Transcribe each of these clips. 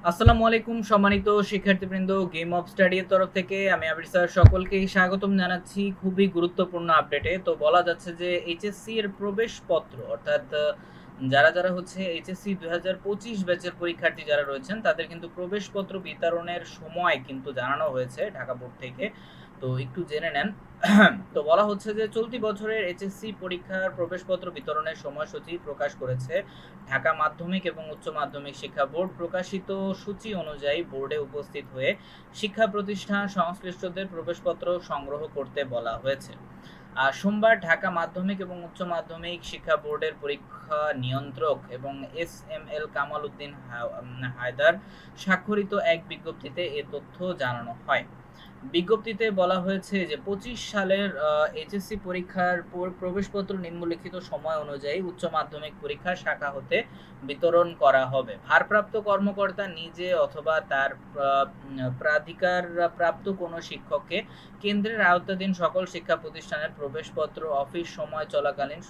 আসসালামু আলাইকুম সম্মানিত শিক্ষার্থীবৃন্দ, গেম অফ স্টাডি এর তরফ থেকে আমি আবির স্যার সকলকেই স্বাগতম জানাচ্ছি খুবই গুরুত্বপূর্ণ আপডেটে। তো বলা যাচ্ছে যে এইচএসসি এর প্রবেশপত্র অর্থাৎ যারা যারা হচ্ছে এইচএসসি 2025 ব্যাচের পরীক্ষার্থী যারা রয়েছেন তাদের কিন্তু প্রবেশপত্র বিতরণের সময় কিন্তু জানানো হয়েছে ঢাকা বোর্ড থেকে। তো একটু জেনে নেন। তো বলা হচ্ছে যে চলতি বছরের এইচএসসি পরীক্ষার প্রবেশপত্র বিতরণের সময়সূচি প্রকাশ করেছে ঢাকা মাধ্যমিক এবং উচ্চ মাধ্যমিক শিক্ষা বোর্ড। প্রকাশিত সূচি অনুযায়ী বোর্ডে উপস্থিত হয়ে শিক্ষা প্রতিষ্ঠান সংশ্লিষ্টদের প্রবেশপত্র সংগ্রহ করতে বলা হয়েছে। সোমবার ঢাকা মাধ্যমিক এবং উচ্চ মাধ্যমিক শিক্ষা বোর্ডের পরীক্ষা নিয়ন্ত্রক এবং এস.এম.এল কামাল উদ্দিন হায়দার স্বাক্ষরিত এক বিজ্ঞপ্তিতে এ তথ্য জানানো হয়। বিজ্ঞপ্তিতে বলা হয়েছে যে 25 সালের এইচএসসি পরীক্ষার প্রবেশপত্র নিম্নলিখিত সময় অনুযায়ী উচ্চ মাধ্যমিক পরীক্ষা শাখা হতে বিতরণ করা হবে। ভারপ্রাপ্ত কর্মকর্তা নিজে অথবা তার প্রাধিকার প্রাপ্ত কোনো শিক্ষককে কেন্দ্রের আওতাধীন সকল শিক্ষা প্রতিষ্ঠানের প্রবেশপত্র অফিস সময় চলাকালীন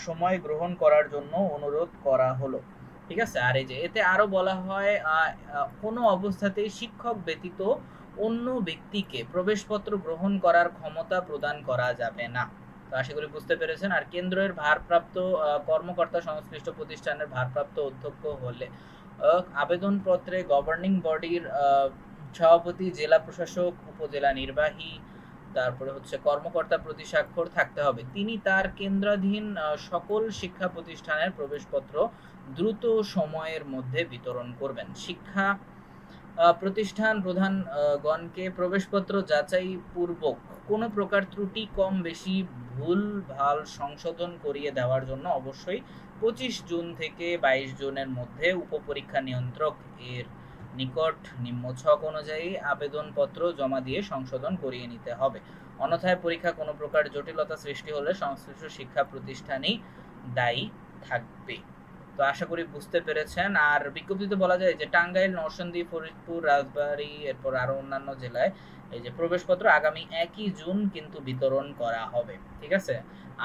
সময় গ্রহণ করার জন্য অনুরোধ করা হলো। ঠিক আছে। আর এই যে এতে আরো বলা হয় কোনো অবস্থাতেই শিক্ষক ব্যতীত অন্য ব্যক্তিকে প্রবেশপত্র গ্রহণ করার ক্ষমতা প্রদান করা যাবে না। তো আশা করি বুঝতে পেরেছেন। আর কেন্দ্রের ভারপ্রাপ্ত কর্মকর্তা সংশ্লিষ্ট প্রতিষ্ঠানের ভারপ্রাপ্ত অধ্যক্ষ হলে আবেদনপত্রে গভর্নিং বডির সভাপতি, জেলা প্রশাসক, উপজেলা নির্বাহী, তারপরে হচ্ছে কর্মকর্তা প্রতি স্বাক্ষর থাকতে হবে। তিনি তার কেন্দ্রাধীন সকল শিক্ষা প্রতিষ্ঠানের প্রবেশপত্র দ্রুত সময়ের মধ্যে বিতরণ করবেন। শিক্ষা প্রতিষ্ঠান প্রধানগণকে প্রবেশপত্র যাচাই পূর্বক কোনো প্রকার ত্রুটি কম বেশি ভুল ভাল সংশোধন করিয়ে দেওয়ার জন্য অবশ্যই 25 জুন থেকে 22 জুনের মধ্যে উপপরীক্ষা নিয়ন্ত্রক এর নিকট নিম্ন ছক অনুযায়ী আবেদনপত্র জমা দিয়ে সংশোধন করিয়ে নিতে হবে। অন্যথায় পরীক্ষা কোনো প্রকার জটিলতা সৃষ্টি হলে সংশ্লিষ্ট শিক্ষা প্রতিষ্ঠানই দায়ী থাকবে। তো আশা করি বুঝতে পেরেছেন। আর বিজ্ঞপ্তিতে বলা যায় যে টাঙ্গাইল, নরসিংদী, ফরিদপুর, রাজবাড়ী, এরপর আরো অন্যান্য জেলায় এই যে প্রবেশপত্র আগামী 1 জুন কিন্তু বিতরণ করা হবে। ঠিক আছে।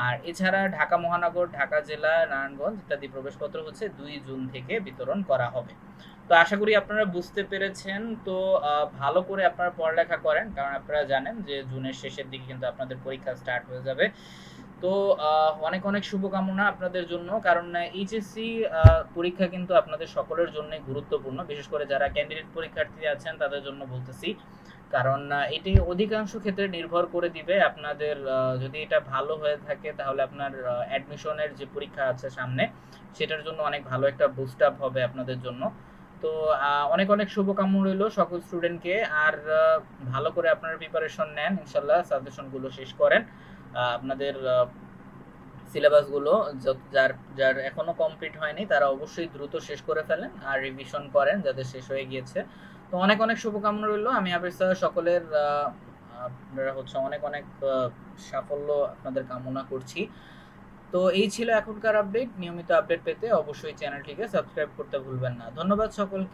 আর এছাড়া ঢাকা মহানগর, ঢাকা জেলা, নারায়ণগঞ্জ ইত্যাদি প্রবেশপত্র হচ্ছে 2 জুন থেকে বিতরণ করা হবে। তো আশা করি আপনারা বুঝতে পেরেছেন। তো ভালো করে আপনারা পড়ালেখা করেন, কারণ আপনারা জানেন যে জুনের শেষের দিকে কিন্তু আপনাদের পরীক্ষা স্টার্ট হয়ে যাবে। তো অনেক অনেক শুভকামনা আপনাদের জন্য, কারণ এইচএসসি পরীক্ষা কিন্তু আপনাদের সকলের জন্যই গুরুত্বপূর্ণ, বিশেষ করে যারা ক্যান্ডিডেট পরীক্ষার্থী আছেন তাদের জন্য বলতেছি। কারণ এটি অধিকাংশ ক্ষেত্রে নির্ভর করে দিবে আপনাদের, যদি এটা ভালো হয়ে থাকে তাহলে আপনার অ্যাডমিশনের যে পরীক্ষা আছে সামনে, সেটার জন্য অনেক ভালো একটা বুস্ট আপ হবে আপনাদের জন্য। তো অনেক অনেক শুভকামনা রইল সকল স্টুডেন্টকে। আর ভালো করে আপনারা প্রিপারেশন নেন, ইনশাল্লাহ সাজেশনগুলো শেষ করেন। আপনাদের সিলেবাসগুলো যার যার এখনো কমপ্লিট হয়নি তারা অবশ্যই দ্রুত শেষ করে ফেলেন আর রিভিশন করেন যাদের শেষ হয়ে গিয়েছে। তো অনেক অনেক শুভকামনা রইল। আমি আবির স্যার সকলের আপনারা হচ্ছে অনেক অনেক সাফল্য আপনাদের কামনা করছি। তো এই ছিল এখনকার আপডেট। নিয়মিত আপডেট পেতে অবশ্যই চ্যানেলটিকে সাবস্ক্রাইব করতে ভুলবেন না। ধন্যবাদ সকলকে।